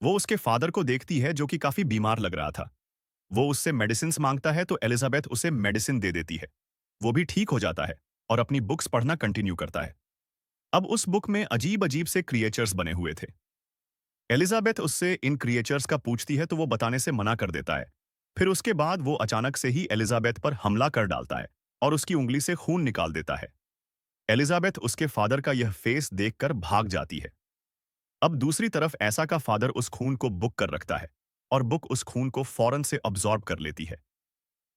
वो उसके फादर को देखती है जो कि काफी बीमार लग रहा था। वो उससे मेडिसिन्स मांगता है तो एलिजाबेथ उसे मेडिसिन दे देती है। वो भी ठीक हो जाता है और अपनी बुक्स पढ़ना कंटिन्यू करता है। अब उस बुक में अजीब-अजीब से क्रिएचर्स बने हुए थे। एलिजाबेथ उससे इन क्रिएचर्स का पूछती है तो वो बताने से मना कर देता है। फिर उसके बाद वो अचानक से ही एलिजाबेथ पर हमला कर डालता है और उसकी उंगली से खून निकाल देता है। एलिजाबेथ उसके फादर का यह फेस देखकर भाग जाती है। अब दूसरी तरफ ऐसा का फादर उस खून को बुक कर रखता है और बुक उस खून को फौरन से अब्सॉर्ब कर लेती है।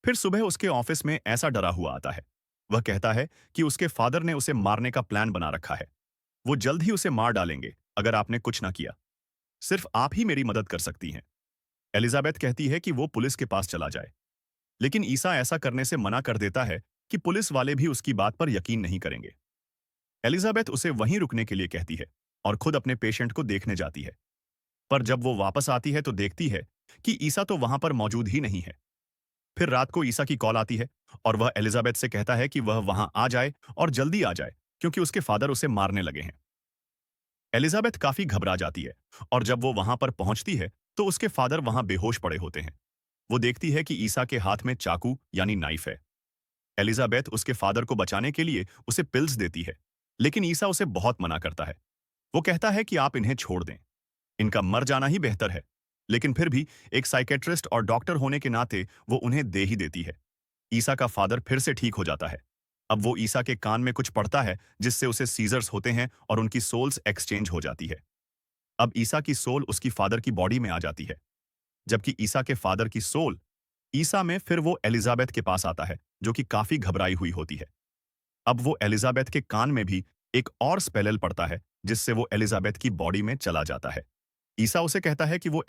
फिर सुबह उसके ऑफिस में ऐसा डरा हुआ आता है। वह कहता है कि उसके फादर ने उसे मारने का प्लान बना रखा है। वो जल्द ही उसे मार डालेंगे अगर आपने कुछ ना किया। सिर्फ आप ही मेरी मदद कर सकती हैं। एलिजाबेथ कहती है कि वो पुलिस के पास चला जाए, लेकिन ईसा ऐसा करने से मना कर देता है कि पुलिस वाले भी उसकी बात पर यकीन नहीं करेंगे। एलिजाबेथ उसे वहीं रुकने के लिए कहती है और खुद अपने पेशेंट को देखने जाती है। पर जब वो वापस आती है तो देखती है कि ईसा तो वहां पर मौजूद ही नहीं है। फिर रात को ईसा की कॉल आती है और वह एलिजाबेथ से कहता है कि वह वहां आ जाए और जल्दी आ जाए क्योंकि उसके फादर उसे मारने लगे हैं। एलिजाबेथ काफी घबरा जाती है और जब वो वहां पर पहुंचती है तो उसके फादर वहां बेहोश पड़े होते हैं। वो देखती है कि ईसा के हाथ में चाकू यानी नाइफ है। एलिजाबेथ उसके फादर को बचाने के लिए उसे पिल्स देती है, लेकिन ईसा उसे बहुत मना करता है। वो कहता है कि आप इन्हें छोड़ दें, इनका मर जाना ही बेहतर है। लेकिन फिर भी एक साइकेट्रिस्ट और डॉक्टर होने के नाते वो उन्हें दे ही देती है। ईसा का फादर फिर से ठीक हो जाता है। अब वो ईसा के कान में कुछ पढ़ता है जिससे उसे सीजर्स होते हैं और उनकी सोल्स एक्सचेंज हो जाती है। अब ईसा की सोल उसकी फादर की बॉडी में आ जाती है, जबकि ईसा के फादर की सोल ईसा में फिर वो एलिजाबेथ के पास आता है, जो कि काफी घबराई हुई होती है। अब वो एलिजाबेथ के कान में भी एक और स्पेल पड़ता है, जिससे वो एलिजाबेथ की बॉडी में चला जाता है। ईसा उसे कहता है कि वो